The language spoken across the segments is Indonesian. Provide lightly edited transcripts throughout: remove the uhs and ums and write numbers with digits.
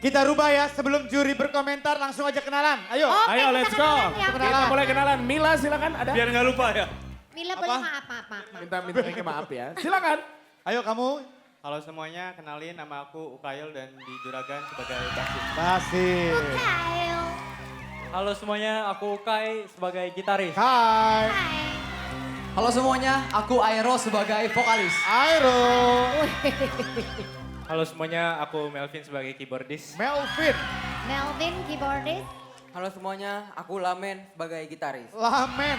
Kita rubah ya, sebelum juri berkomentar langsung aja kenalan. Ayo. Oke, Ayo kita let's go. kenalan ya. Kita mulai kenalan. Mila silakan ada. Biar nggak lupa ya. Mila boleh maaf. Minta maaf ya. Silakan. Ayo kamu. Halo semuanya, kenalin nama aku Ukail dan di Juragan sebagai bassist. Basit. Kyle. Halo semuanya, aku Ukai sebagai gitaris. Hai. Hai. Halo semuanya, aku Aero sebagai vokalis. Airo. Halo semuanya, aku Melvin sebagai keyboardis. Melvin. Melvin, keyboardist. Halo semuanya, aku Lamen sebagai gitaris. Lamen.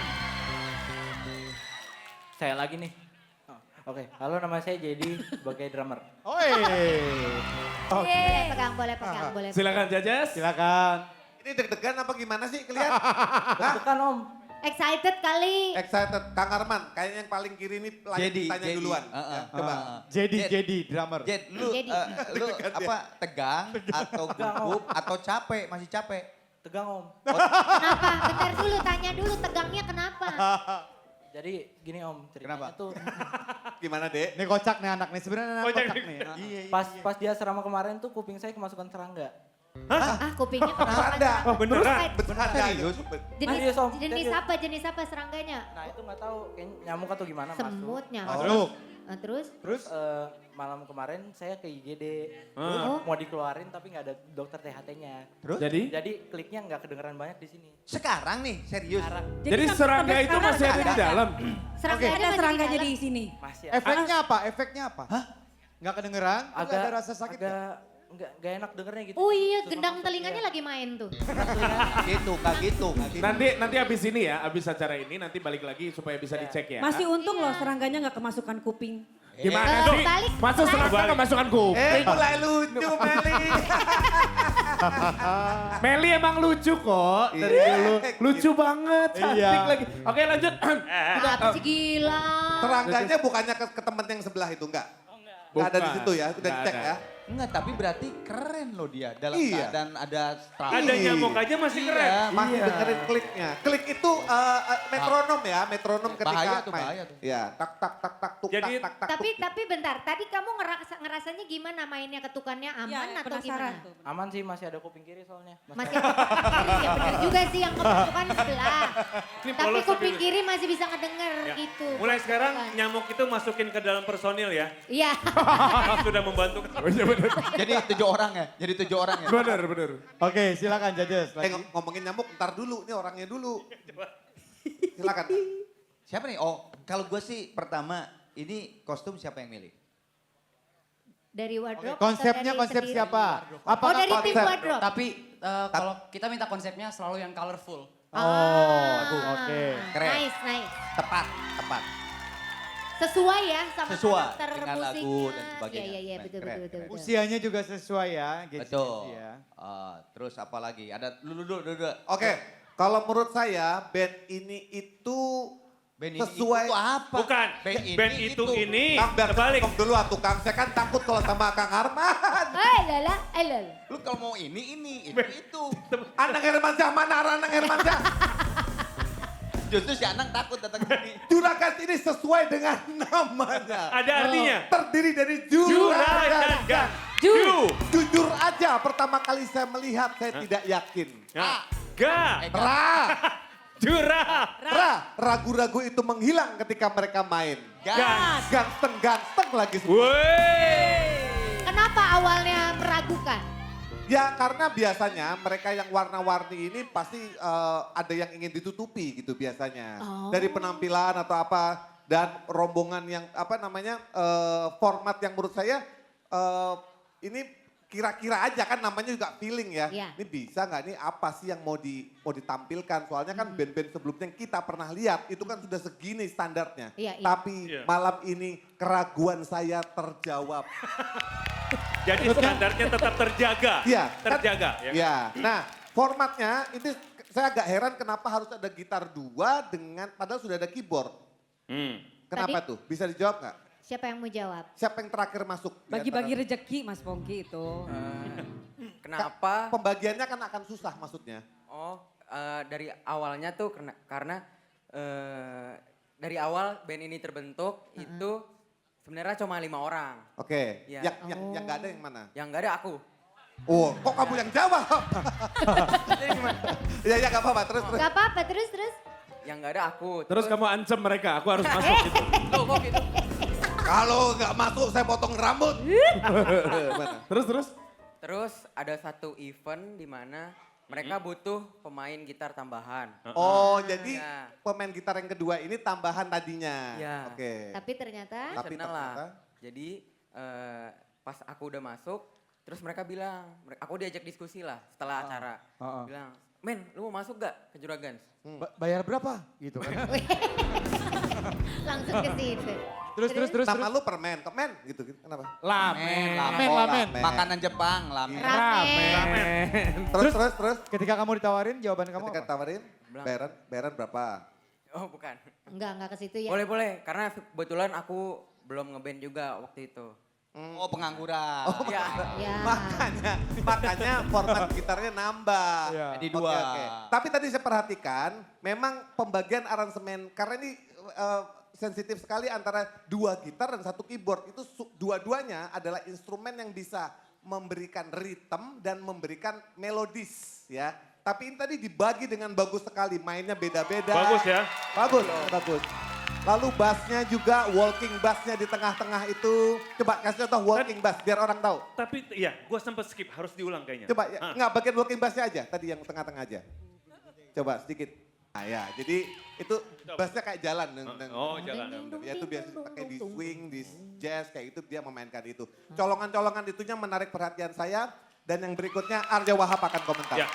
Saya lagi nih. Oke, halo nama saya Jadi sebagai drummer. Oi. Boleh pegang, boleh pegang, boleh. Silakan Jajas. Silakan. Ini deg-degan apa gimana sih kelihatan? Bukan Om. Excited kali. Excited. Kang Arman, kayaknya yang paling kiri ini lagi tanya duluan. Ya, coba. Jadi drummer. Jed, lu, Jadi. lu apa tegang atau gugup atau capek, masih capek? Tegang Om. Kenapa? Bentar dulu, tanya dulu tegangnya kenapa? Jadi gini Om, ceritanya Kenapa? tuh Gimana dek? Ini kocak nih anak nih, sebenarnya anak Kocak kocak nih. nih. pas dia serama kemarin tuh kuping saya kemasukan serangga. Kupingnya kenapa? Serangga. Oh beneran? Bercanda. Serius? Serius, Om. Jenis Serius. apa? Jenis apa serangganya? Nah itu nggak tahu, kayaknya nyamuk atau gimana Semut masuk. nyamuk. Masuk. Terus? Terus? Malam kemarin saya ke IGD, Oh. mau dikeluarin tapi nggak ada dokter THT-nya. Terus? Jadi kliknya nggak kedengeran banyak di sini. Sekarang nih, serius. Sekarang Jadi serangga itu masih ada di dalam. Serangganya Ada masih serangganya dalam? di sini. masih Efeknya apa? Efeknya apa? Hah? Nggak kedengeran? Nggak agak ada rasa sakit? agak enak dengernya gitu. Oh iya, Susah gendang masuk, telinganya iya. lagi main tuh. Gitu, kak gitu. Nanti habis ini ya, habis acara ini nanti balik lagi supaya bisa dicek ya. Masih untung loh serangganya nggak kemasukan kuping. Gimana sih? Balik. Masuk serangga kemasukan kuping. Mulai lucu Meli. Meli emang lucu kok dari Iya. dulu. Lucu banget, cantik Iya. lagi. Oke lanjut. Apa sih gila? Serangganya bukannya ke temen yang sebelah itu enggak? Enggak ada di Bukan. situ ya, udah Nggak dicek ada. ya. Enggak, tapi berarti keren loh dia. Dalam Iya. keadaan ada strap. Ada nyamuk aja masih keren. Iya. Masih dengerin kliknya. Klik itu metronom ya, metronom ketika Bahaya tuh, main. bahaya tuh. Iya, tak tak tak tak tuk Jadi- tak tak tak. Tapi bentar, tadi kamu ngerasanya gimana mainnya ketukannya aman Iya, atau penasaran gimana? tuh. Aman sih masih ada kuping kiri soalnya. Masih ya benar juga sih yang ketukan sebelah. Tapi kuping kiri masih bisa ngedenger gitu. Mulai sekarang Ketukan. nyamuk itu masukin ke dalam personil ya. Iya. Sudah membantu. Jadi 7 orang ya? Jadi 7 orang ya? Bener. Oke, silakan Jajas. Lagi. Ngomongin nyamuk, ntar dulu, ini orangnya dulu. Silakan. Siapa nih? Oh, kalau gue sih pertama, ini kostum siapa yang milih? Dari wardrobe. Konsepnya atau dari konsep sendiri? siapa? Oh dari tim konsep? wardrobe. Tapi kalau kita minta konsepnya selalu yang colorful. Oh, oke. Keren. Nice. Tepat. Sesuai ya sama Sesuai karakter dengan musiknya. lagu dan sebagainya. Iya, Keren, betul. keren. Usianya juga sesuai ya. Betul. Ya. Terus apa lagi? Ada dulu. Oke, kalau menurut saya band ini itu Band ini sesuai. itu apa? Bukan. Band itu ini. Kang biar Kebalik. ngomong dulu atuh Kang, saya kan takut kalau sama Kang Arman. Lala. Lu kalau mau ini, itu. Anang Hermansyah, mana Anang Hermansyah? Justru si Anang takut datang ke sini. Juragan ini sesuai dengan namanya. Ada artinya. Terdiri dari Juragan Juragan. Gang. Ju. Jujur aja, pertama kali saya melihat saya tidak yakin. Ga. Jurah. Ragu-ragu itu menghilang ketika mereka main. Gas. Ganteng-ganteng lagi semua. Woi. Kenapa awalnya meragukan? Ya karena biasanya mereka yang warna-warni ini pasti ada yang ingin ditutupi gitu biasanya. Oh. Dari penampilan atau apa. Dan rombongan yang apa namanya format yang menurut saya ini kira-kira aja kan namanya juga feeling ya. Iya. Ini bisa nggak nih apa sih yang mau ditampilkan. Soalnya kan band-band sebelumnya yang kita pernah lihat itu kan sudah segini standarnya. Iya. Tapi malam ini keraguan saya terjawab. Jadi standarnya tetap terjaga. Iya. Terjaga. Ya. Ya, nah formatnya ini saya agak heran kenapa harus ada gitar 2 dengan padahal sudah ada keyboard. Kenapa tuh? Bisa dijawab nggak? Siapa yang mau jawab? Siapa yang terakhir masuk? di Bagi-bagi antara- rezeki Mas Pongki itu. Kenapa? Pembagiannya kan akan susah maksudnya. Oh, dari awalnya tuh karena dari awal band ini terbentuk itu sebenarnya cuma 5 orang. Oke, Iya. yang nggak ada yang mana? Yang nggak ada aku. Oh, kok kamu yang jawab? Iya, gak apa-apa, terus. Gak apa-apa, terus. Yang nggak ada aku. Terus kamu ancam mereka, aku harus masuk gitu. Loh, kok gitu? Kalau nggak masuk saya potong rambut. Gimana? Terus? Terus ada satu event di mana mereka butuh pemain gitar tambahan. Oh, jadi Ya. pemain gitar yang kedua ini tambahan tadinya. Ya. Oke. Tapi ternyata Tapi Senang lah. ternyata? Jadi pas aku udah masuk, terus mereka bilang, aku diajak diskusi lah setelah acara. Bilang, men lu mau masuk gak ke Juragan? Bayar berapa? Gitu kan. langsung ke situ. Terus. Nama lu permen, kemen gitu. Kenapa? Lamen. Lamen. Makanan Jepang, lamen. Ramen. Terus. Ketika kamu ditawarin, jawaban kamu Ketika apa? tawarin, bayaran berapa? Oh bukan. Enggak ke situ ya. Boleh, karena kebetulan aku belum ngeband juga waktu itu. Oh pengangguran. Ya. Ya. Makanya format gitarnya nambah. Iya. Jadi Oke, dua. oke. Tapi tadi saya perhatikan, memang pembagian aransemen, karena ini sensitif sekali antara 2 gitar dan 1 keyboard. Itu dua-duanya adalah instrumen yang bisa memberikan ritme dan memberikan melodis ya. Tapi ini tadi dibagi dengan bagus sekali, mainnya beda-beda. Bagus ya. Bagus. Lalu bassnya juga, walking bassnya di tengah-tengah itu. Coba kasih contoh walking bass biar orang tahu. Tapi ya, gue sempat skip, harus diulang kayaknya. Coba, enggak bagian walking bassnya aja, tadi yang tengah-tengah aja. Coba sedikit. Nah ya, jadi itu bassnya kayak jalan. Oh, jalan. Dia tuh biasa pakai di swing, di jazz, kayak itu dia memainkan itu. Colongan-colongan itunya menarik perhatian saya. Dan yang berikutnya Arya Wahab akan komentar. Ya.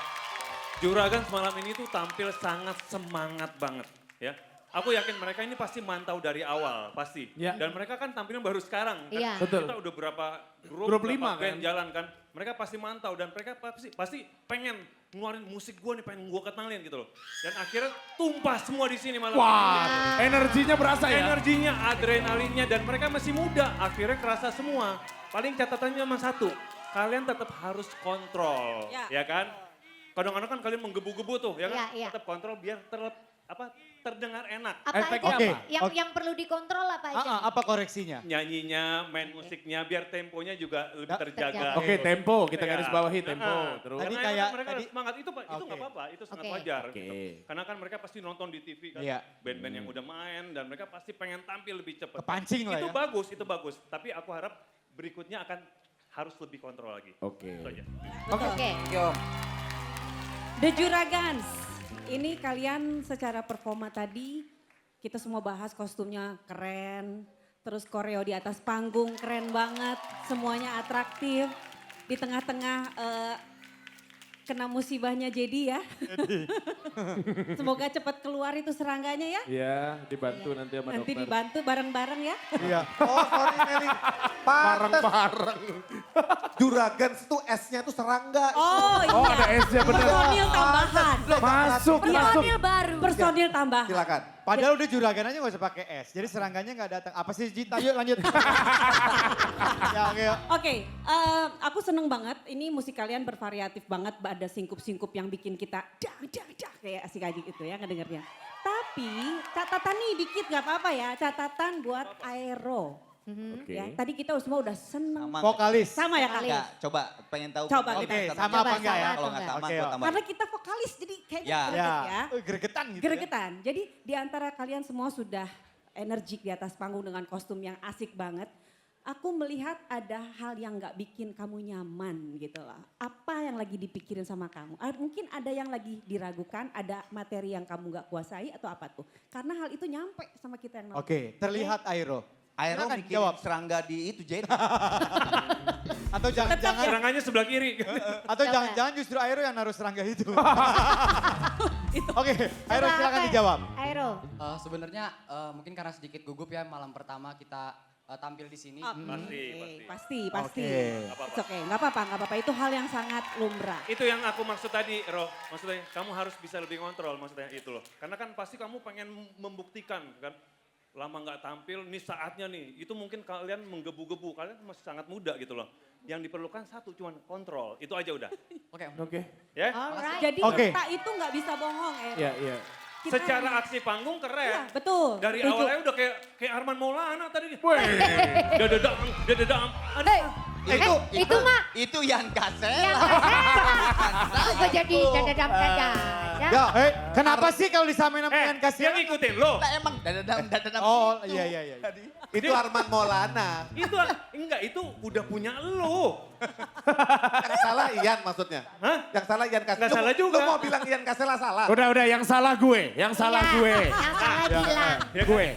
Juragan semalam ini tuh tampil sangat semangat banget ya. Aku yakin mereka ini pasti mantau dari awal, pasti. Ya. Dan mereka kan tampilnya baru sekarang. Kan? Iya. Betul. Kita udah berapa Grup berapa 5 band kan? jalan kan. Mereka pasti mantau dan mereka pasti pengen ngeluarin musik gue nih, pengen gue kenalin gitu loh. Dan akhirnya tumpah semua di sini malam Wah, energinya berasa ya? Energinya, adrenalinnya, dan mereka masih muda. Akhirnya kerasa semua. Paling catatannya cuma satu, kalian tetap harus kontrol, ya kan? Kadang-kadang kan kalian menggebu-gebu tuh, ya kan? Iya. Tetap kontrol biar terdengar enak. Apa Efek- itu? oke. Yang perlu dikontrol apa aja? Apa koreksinya? Nyanyinya, main musiknya, biar temponya juga lebih terjaga. Oke, tempo, kita Ya. garis bawahi tempo. Terus. Tadi Karena kayak- mereka tadi- semangat itu Oke. nggak apa-apa, itu sangat Oke. wajar. Oke. Gitu. Karena kan mereka pasti nonton di TV kan, Iya. band-band yang udah main dan mereka pasti pengen tampil lebih cepat. Kepancing lah Itu ya. bagus. Tapi aku harap berikutnya akan harus lebih kontrol lagi. Oke. Itu aja. Oke. Yo, The Juragans, ini kalian secara performa tadi, kita semua bahas kostumnya keren, terus koreo di atas panggung keren banget, semuanya atraktif. Di tengah-tengah kena musibahnya jadi ya. Semoga cepat keluar itu serangganya ya. Iya, dibantu nanti sama Nanti dokter. dibantu bareng-bareng ya. Iya. Oh sorry Nelly, pantes Bareng-bareng. Juragan itu S-nya itu serangga. Oh iya. Oh ada S-nya bener. Personil tambahan. Masuk. Personil baru. Personil tambahan. Silakan. Padahal udah juragan aja gak usah pakai S. Jadi serangannya gak datang. Apa sih Jita? Yuk lanjut. Ya. Oke, aku seneng banget. Ini musik kalian bervariatif banget. Ada singkup-singkup yang bikin kita dah kayak asik aja gitu ya ngedengernya. Tapi catatan nih dikit gak apa-apa ya. Catatan buat Aero. Oke. Ya, tadi kita semua udah seneng. Sama Vokalis. Sama ya kali. enggak? Coba pengen tahu. Coba vokalis kita- gitar. sama Coba, apa enggak ya? sama Kalau atau nggak enggak? sama Oke, gue oke. tambah. Karena kita vokalis jadi kayaknya Ya. greget ya. Gregetan gitu Gregetan. Jadi di antara kalian semua sudah energik di atas panggung dengan kostum yang asik banget. Aku melihat ada hal yang nggak bikin kamu nyaman gitu loh. Apa yang lagi dipikirin sama kamu? Mungkin ada yang lagi diragukan, ada materi yang kamu nggak kuasai atau apa tuh? Karena hal itu nyampe sama kita yang nonton. Oke, terlihat Airo. Aero Silakan, mikirin jawab. serangga di itu jadi. Atau jangan-jangan Serangannya sebelah kiri. atau Coba. jangan-jangan justru Airo yang naruh serangga itu. Oke, Airo Coba silakan apa? dijawab. Aero. Sebenarnya mungkin karena sedikit gugup ya malam pertama kita tampil di sini. Pasti. Pasti. Oke. It's okay, nggak apa-apa. Itu hal yang sangat lumrah. Itu yang aku maksud tadi, Roh. Maksudnya kamu harus bisa lebih kontrol, maksudnya itu loh. Karena kan pasti kamu pengen membuktikan kan. Lama nggak tampil, nih saatnya nih. Itu mungkin kalian menggebu-gebu, kalian masih sangat muda gitu loh. Yang diperlukan satu, cuman kontrol. Itu aja udah. Oke. Oke. Ya? Alright. Jadi Oke. kita itu nggak bisa bohong, Ero. Iya, iya. Kita- Secara aksi panggung Iya, keren. betul. Dari Setuju. awalnya udah kayak Arman Maulana tadi. Wih, dadadang. Hey, itu mah Itu Yan yang Kasela. itu gue jadi dadadam dadadam. Ya, kenapa sih kalau disamain sama Yan Yang Kasela? ngikutin lo. Lah emang dadadam Oh, gitu. iya. Itu Arman Maulana. Itu enggak, itu udah punya lo. Yang salah Ian maksudnya. Hah? Yang salah Ian Kasela. Nggak salah juga. Lu mau bilang Ian Kasela salah? Udah, yang salah gue. Yang salah Iya, gue. yang salah bilang. Gue.